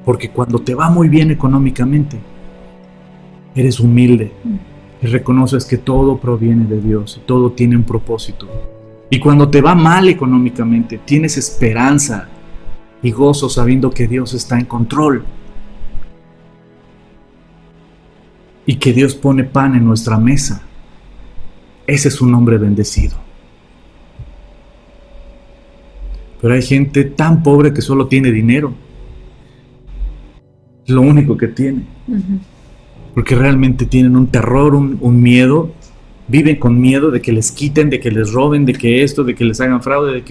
Porque cuando te va muy bien económicamente, eres humilde y reconoces que todo proviene de Dios y todo tiene un propósito. Y cuando te va mal económicamente, tienes esperanza y gozo sabiendo que Dios está en control y que Dios pone pan en nuestra mesa. Ese es un hombre bendecido. Pero hay gente tan pobre que solo tiene dinero. Es lo único que tiene. Porque realmente tienen un terror, un miedo. Viven con miedo de que les quiten, de que les roben, de que esto, de que les hagan fraude,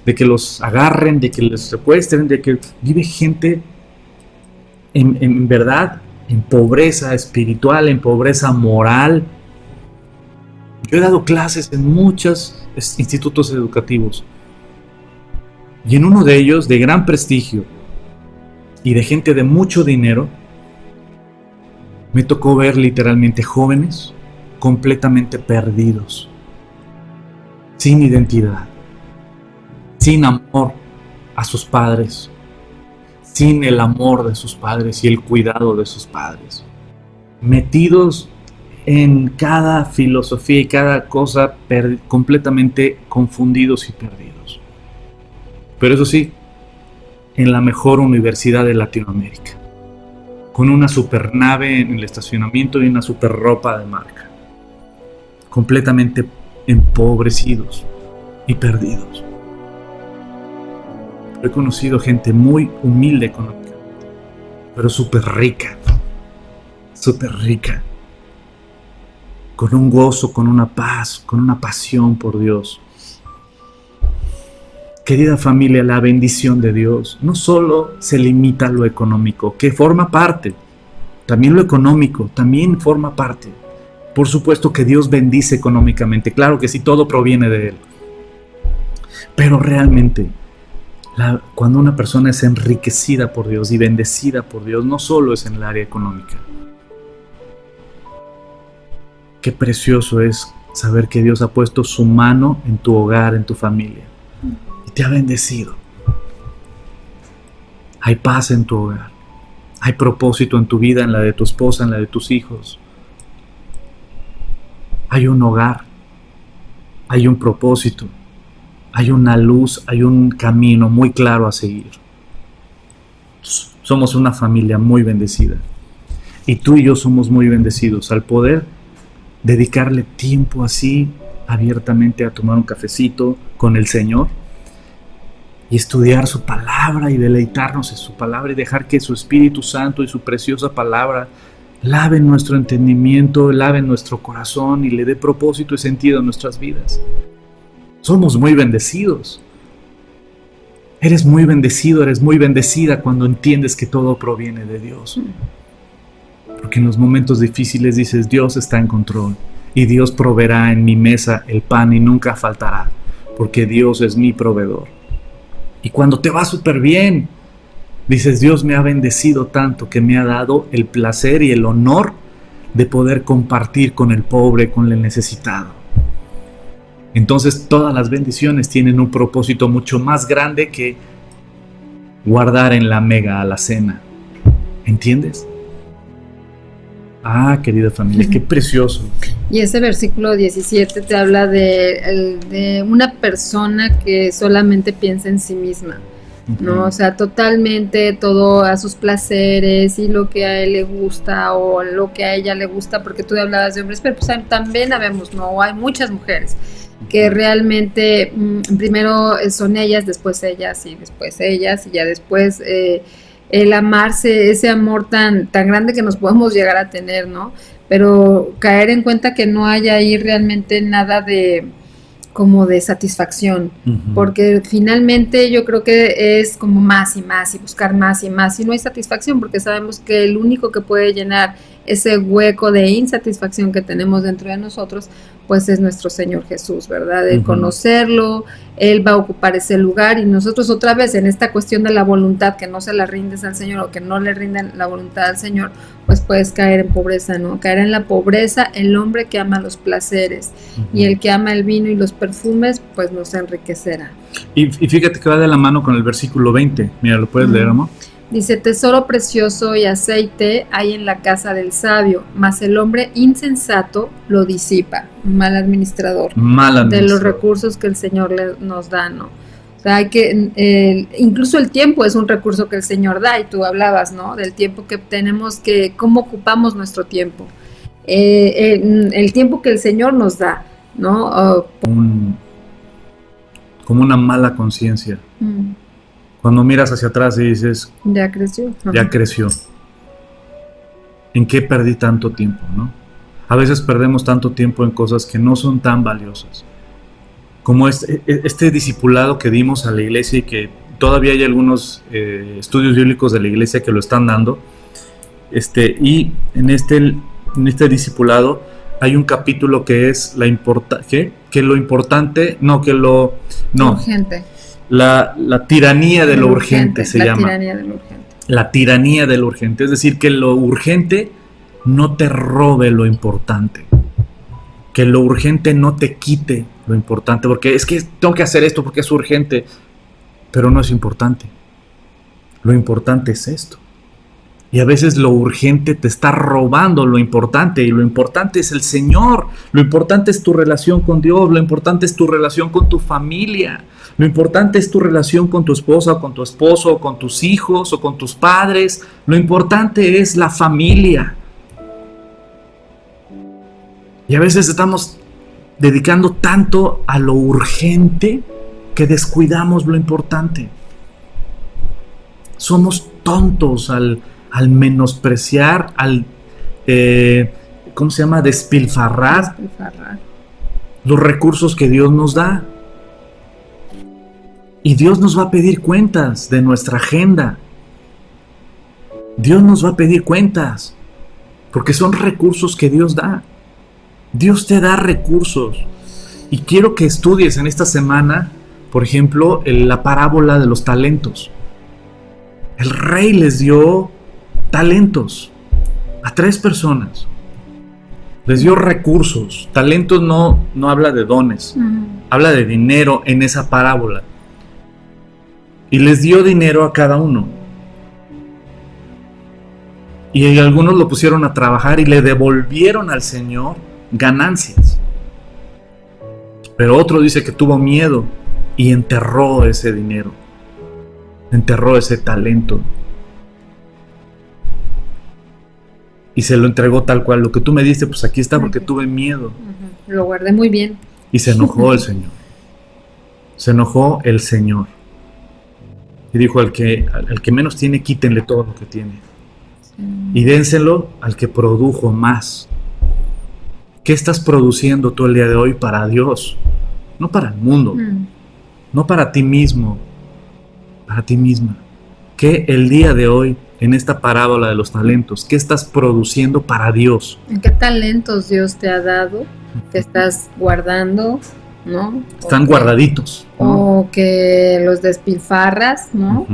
de que los agarren, de que les secuestren, de que vive gente en verdad en pobreza espiritual, en pobreza moral. Yo he dado clases en muchos institutos educativos y en uno de ellos, de gran prestigio y de gente de mucho dinero, me tocó ver literalmente jóvenes completamente perdidos, sin identidad, sin amor a sus padres, sin el amor de sus padres y el cuidado de sus padres, metidos en cada filosofía y cada cosa, completamente confundidos y perdidos. Pero eso sí, en la mejor universidad de Latinoamérica, con una super nave en el estacionamiento y una super ropa de marca, completamente empobrecidos y perdidos. He conocido gente muy humilde económicamente, pero súper rica, con un gozo, con una paz, con una pasión por Dios. Querida familia, la bendición de Dios no solo se limita a lo económico, que forma parte, también lo económico también forma parte. Por supuesto que Dios bendice económicamente, claro que sí, todo proviene de Él. Pero realmente, cuando una persona es enriquecida por Dios y bendecida por Dios, no solo es en el área económica. Qué precioso es saber que Dios ha puesto su mano en tu hogar, en tu familia, y te ha bendecido. Hay paz en tu hogar, hay propósito en tu vida, en la de tu esposa, en la de tus hijos. Hay un hogar, hay un propósito, hay una luz, hay un camino muy claro a seguir. Somos una familia muy bendecida. Y tú y yo somos muy bendecidos al poder dedicarle tiempo así, abiertamente, a tomar un cafecito con el Señor y estudiar su palabra y deleitarnos en su palabra y dejar que su Espíritu Santo y su preciosa palabra lave nuestro entendimiento, lave nuestro corazón y le dé propósito y sentido a nuestras vidas. Somos muy bendecidos. Eres muy bendecido, eres muy bendecida cuando entiendes que todo proviene de Dios. Porque en los momentos difíciles dices, Dios está en control y Dios proveerá en mi mesa el pan y nunca faltará, porque Dios es mi proveedor. Y cuando te va súper bien, dices, Dios me ha bendecido tanto que me ha dado el placer y el honor de poder compartir con el pobre, con el necesitado. Entonces todas las bendiciones tienen un propósito mucho más grande que guardar en la mega alacena. ¿Entiendes? Ah, querida familia, qué precioso. Y ese versículo 17 te habla de una persona que solamente piensa en sí misma, ¿no? O sea, totalmente todo a sus placeres y lo que a él le gusta o lo que a ella le gusta, porque tú hablabas de hombres, pero pues también habemos, ¿no? Hay muchas mujeres que realmente primero son ellas, después ellas y después ellas y ya después el amarse, ese amor tan grande que nos podemos llegar a tener, ¿no? Pero caer en cuenta que no hay ahí realmente nada de como de satisfacción, porque finalmente yo creo que es como más y más y buscar más y más y no hay satisfacción, porque sabemos que el único que puede llenar ese hueco de insatisfacción que tenemos dentro de nosotros, pues es nuestro Señor Jesús, ¿verdad? El conocerlo, Él va a ocupar ese lugar y nosotros otra vez en esta cuestión de la voluntad, que no se la rindes al Señor o que no le rinden la voluntad al Señor, pues puedes caer en pobreza, ¿no? Caerá en la pobreza el hombre que ama los placeres, y el que ama el vino y los perfumes, pues no se enriquecerá. Y fíjate que va de la mano con el versículo 20. Mira, ¿lo puedes leer, amor? Dice, tesoro precioso y aceite hay en la casa del sabio, mas el hombre insensato lo disipa. Mal administrador. De los recursos que el Señor nos da, ¿no? O sea, hay que, incluso el tiempo es un recurso que el Señor da, y tú hablabas, ¿no? Del tiempo que tenemos, que cómo ocupamos nuestro tiempo. El tiempo que el Señor nos da, ¿no? Como una mala conciencia. Cuando miras hacia atrás y dices, ya creció. Ya creció. ¿En qué perdí tanto tiempo, no? A veces perdemos tanto tiempo en cosas que no son tan valiosas. Como este discipulado que dimos a la iglesia, y que todavía hay algunos estudios bíblicos de la iglesia que lo están dando. Y en este discipulado hay un capítulo que es urgente. La tiranía de lo urgente se llama. La tiranía de lo urgente. La tiranía de lo urgente. Es decir, que lo urgente no te robe lo importante. Que lo urgente no te quite lo importante. Porque es que tengo que hacer esto porque es urgente. Pero no es importante. Lo importante es esto. Y a veces lo urgente te está robando lo importante. Y lo importante es el Señor. Lo importante es tu relación con Dios. Lo importante es tu relación con tu familia. Lo importante es tu relación con tu esposa, o con tu esposo, o con tus hijos, o con tus padres. Lo importante es la familia. Y a veces estamos dedicando tanto a lo urgente que descuidamos lo importante. Somos tontos al menospreciar, despilfarrar los recursos que Dios nos da. Y Dios nos va a pedir cuentas de nuestra agenda. Dios nos va a pedir cuentas, porque son recursos que Dios da. Dios te da recursos. Y quiero que estudies en esta semana, por ejemplo, la parábola de los talentos. El rey les dio talentos a 3 personas. Les dio recursos. Talentos no habla de dones, habla de dinero en esa parábola. Y les dio dinero a cada uno. Y algunos lo pusieron a trabajar y le devolvieron al Señor ganancias. Pero otro dice que tuvo miedo y enterró ese dinero. Enterró ese talento. Y se lo entregó tal cual. Lo que tú me diste, pues aquí está, porque tuve miedo. Lo guardé muy bien. Y se enojó el Señor. Se enojó el Señor. Y dijo, al que menos tiene, quítenle todo lo que tiene. Y dénselo al que produjo más. ¿Qué estás produciendo tú el día de hoy para Dios? No para el mundo. No para ti mismo. Para ti misma. ¿Qué el día de hoy, en esta parábola de los talentos, qué estás produciendo para Dios? ¿Qué talentos Dios te ha dado que estás guardando, ¿no? Están guardaditos, ¿no? O que los despilfarras, ¿no?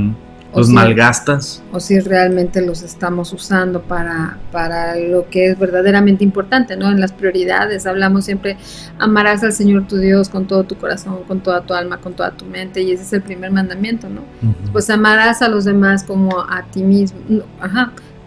Los malgastas. O si realmente los estamos usando para lo que es verdaderamente importante, ¿no? En las prioridades hablamos siempre, amarás al Señor tu Dios con todo tu corazón, con toda tu alma, con toda tu mente, y ese es el primer mandamiento, ¿no? Pues amarás a los demás como a ti mismo,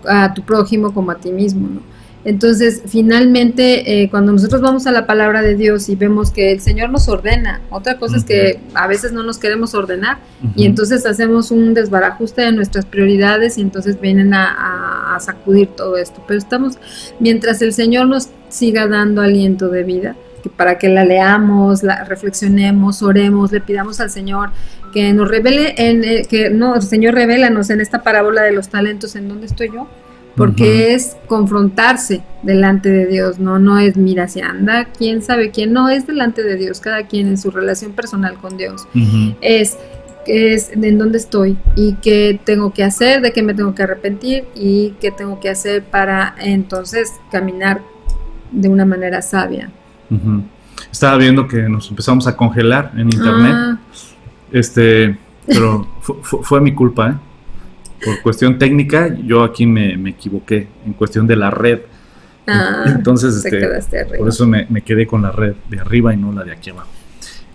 a tu prójimo como a ti mismo, ¿no? Entonces, finalmente, cuando nosotros vamos a la palabra de Dios y vemos que el Señor nos ordena, otra cosa es que a veces no nos queremos ordenar, y entonces hacemos un desbarajuste de nuestras prioridades, y entonces vienen a sacudir todo esto. Pero mientras el Señor nos siga dando aliento de vida, que para que la leamos, la reflexionemos, oremos, le pidamos al Señor que nos revele, el Señor, revélanos en esta parábola de los talentos en dónde estoy yo. Porque es confrontarse delante de Dios, no es mira si anda, quién sabe quién, no, es delante de Dios, cada quien en su relación personal con Dios. Es en dónde estoy y qué tengo que hacer, de qué me tengo que arrepentir y qué tengo que hacer para entonces caminar de una manera sabia. Estaba viendo que nos empezamos a congelar en internet, pero fue mi culpa, Por cuestión técnica, yo aquí me equivoqué en cuestión de la red. Entonces, te quedaste arriba. por eso me quedé con la red de arriba y no la de aquí abajo.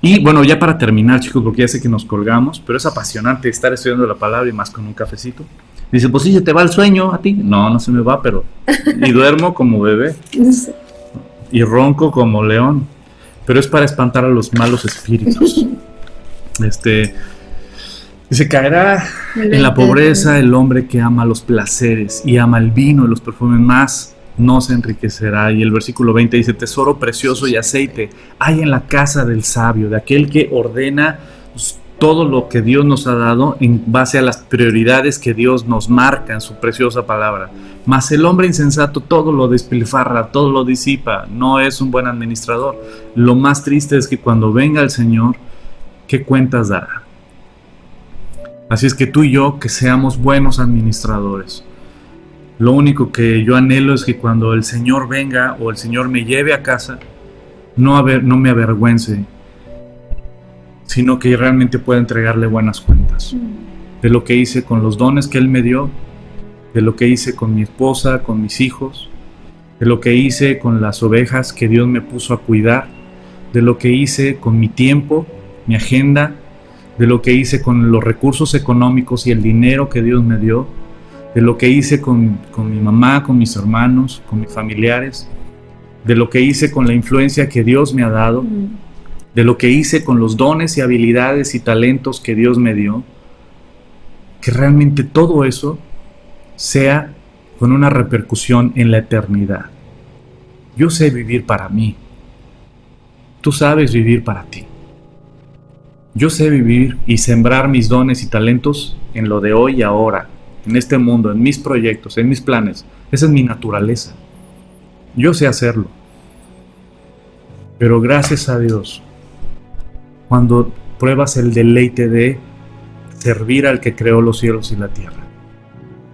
Y bueno, ya para terminar, chicos, porque ya sé que nos colgamos, pero es apasionante estar estudiando la palabra y más con un cafecito. Dice, pues sí, ¿se te va el sueño a ti? No, no se me va, pero... Y duermo como bebé. Y ronco como león. Pero es para espantar a los malos espíritus. Dice, caerá en la pobreza el hombre que ama los placeres y ama el vino y los perfumes más, no se enriquecerá. Y el versículo 20 dice, tesoro precioso y aceite hay en la casa del sabio, de aquel que ordena todo lo que Dios nos ha dado en base a las prioridades que Dios nos marca en su preciosa palabra. Mas el hombre insensato todo lo despilfarra, todo lo disipa, no es un buen administrador. Lo más triste es que cuando venga el Señor, ¿qué cuentas dará? Así es que tú y yo, que seamos buenos administradores. Lo único que yo anhelo es que cuando el Señor venga o el Señor me lleve a casa, no me avergüence, sino que realmente pueda entregarle buenas cuentas de lo que hice con los dones que Él me dio, de lo que hice con mi esposa, con mis hijos, de lo que hice con las ovejas que Dios me puso a cuidar, de lo que hice con mi tiempo, mi agenda, de lo que hice con los recursos económicos y el dinero que Dios me dio, de lo que hice con mi mamá, con mis hermanos, con mis familiares, de lo que hice con la influencia que Dios me ha dado, de lo que hice con los dones y habilidades y talentos que Dios me dio, que realmente todo eso sea con una repercusión en la eternidad. Yo sé vivir para mí. Tú sabes vivir para ti. Yo sé vivir y sembrar mis dones y talentos en lo de hoy y ahora, en este mundo, en mis proyectos, en mis planes. Esa es mi naturaleza. Yo sé hacerlo. Pero gracias a Dios, cuando pruebas el deleite de servir al que creó los cielos y la tierra,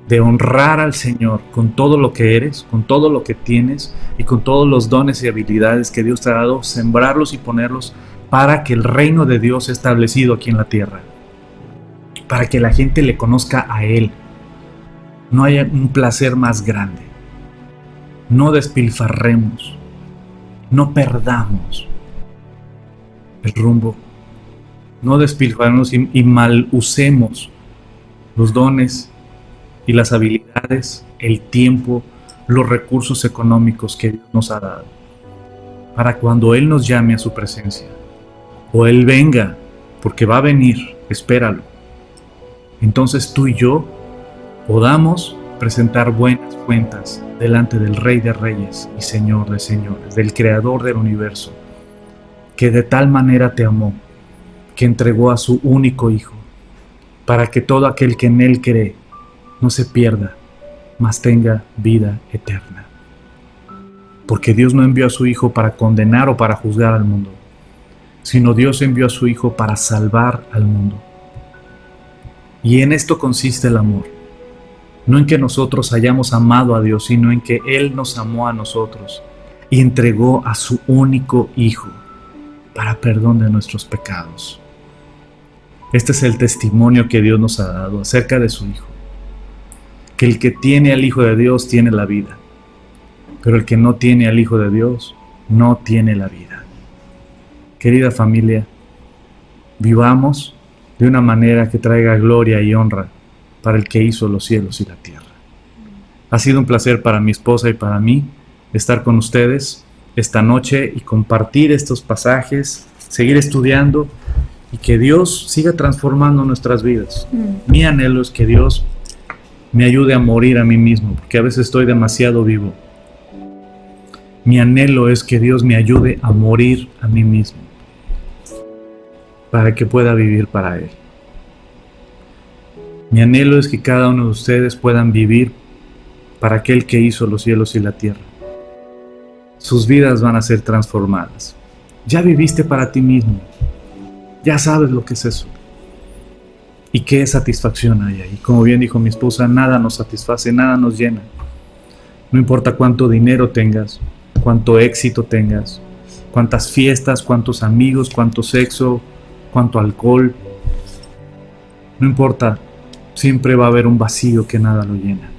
de honrar al Señor con todo lo que eres, con todo lo que tienes y con todos los dones y habilidades que Dios te ha dado, sembrarlos y ponerlos para que el reino de Dios sea establecido aquí en la tierra, para que la gente le conozca a Él. No haya un placer más grande. No despilfarremos, no perdamos el rumbo, no despilfarremos y mal usemos los dones y las habilidades, el tiempo, los recursos económicos que Dios nos ha dado, para cuando Él nos llame a su presencia, o Él venga, porque va a venir, espéralo, entonces tú y yo podamos presentar buenas cuentas delante del Rey de Reyes y Señor de Señores, del Creador del universo, que de tal manera te amó, que entregó a su único Hijo, para que todo aquel que en Él cree no se pierda, mas tenga vida eterna. Porque Dios no envió a su Hijo para condenar o para juzgar al mundo, sino Dios envió a su Hijo para salvar al mundo. Y en esto consiste el amor, no en que nosotros hayamos amado a Dios, sino en que Él nos amó a nosotros y entregó a su único Hijo para perdón de nuestros pecados. Este es el testimonio que Dios nos ha dado acerca de su Hijo, que el que tiene al Hijo de Dios tiene la vida, pero el que no tiene al Hijo de Dios no tiene la vida. Querida familia, vivamos de una manera que traiga gloria y honra para el que hizo los cielos y la tierra. Ha sido un placer para mi esposa y para mí estar con ustedes esta noche y compartir estos pasajes, seguir estudiando y que Dios siga transformando nuestras vidas. Mi anhelo es que Dios me ayude a morir a mí mismo, porque a veces estoy demasiado vivo. Mi anhelo es que Dios me ayude a morir a mí mismo, para que pueda vivir para Él. Mi anhelo es que cada uno de ustedes puedan vivir para aquel que hizo los cielos y la tierra. Sus vidas van a ser transformadas. Ya viviste para ti mismo. Ya sabes lo que es eso. Y qué satisfacción hay ahí. Como bien dijo mi esposa, nada nos satisface, nada nos llena. No importa cuánto dinero tengas, cuánto éxito tengas, cuántas fiestas, cuántos amigos, cuánto sexo, cuánto alcohol. No importa siempre va a haber un vacío que nada lo llena.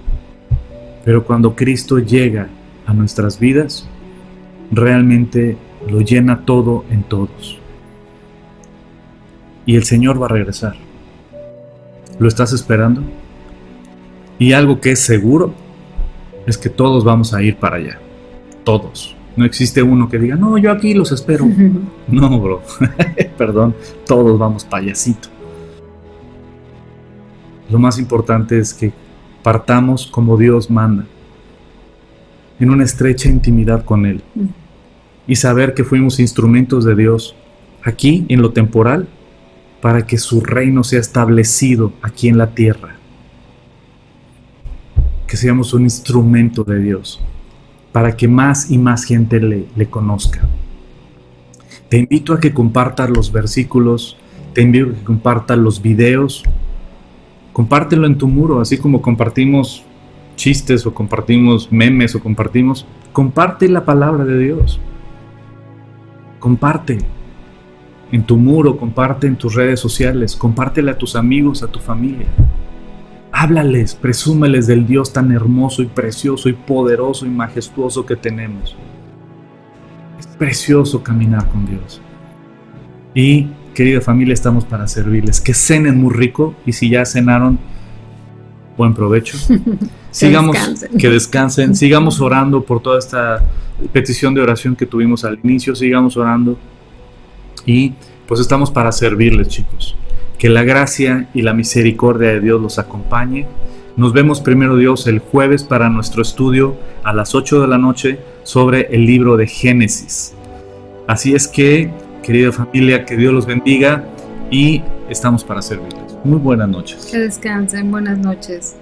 Pero cuando Cristo llega a nuestras vidas, realmente lo llena todo en todos. Y el Señor va a regresar. ¿Lo estás esperando? Y algo que es seguro es que todos vamos a ir para allá. Todos. No existe uno que diga, no, yo aquí los espero. No, bro. Perdón, todos vamos payasito. Lo más importante es que partamos como Dios manda, en una estrecha intimidad con Él, y saber que fuimos instrumentos de Dios aquí en lo temporal para que su reino sea establecido aquí en la tierra. Que seamos un instrumento de Dios para que más y más gente le conozca. Te invito a que compartas los versículos, te invito a que compartas los videos. Compártelo en tu muro, así como compartimos chistes o compartimos memes o comparte la palabra de Dios. Comparte en tu muro, comparte en tus redes sociales, compártela a tus amigos, a tu familia. Háblales, presúmeles del Dios tan hermoso y precioso y poderoso y majestuoso que tenemos. Es precioso caminar con Dios. Y, querida familia, estamos para servirles. Que cenen muy rico, y si ya cenaron, buen provecho. Que descansen. Sigamos orando por toda esta petición de oración que tuvimos al inicio. Sigamos orando. Y pues estamos para servirles, chicos. Que la gracia y la misericordia de Dios los acompañe. Nos vemos primero Dios el jueves para nuestro estudio a las 8 de la noche sobre el libro de Génesis. Así es que, querida familia, que Dios los bendiga y estamos para servirles. Muy buenas noches. Que descansen, buenas noches.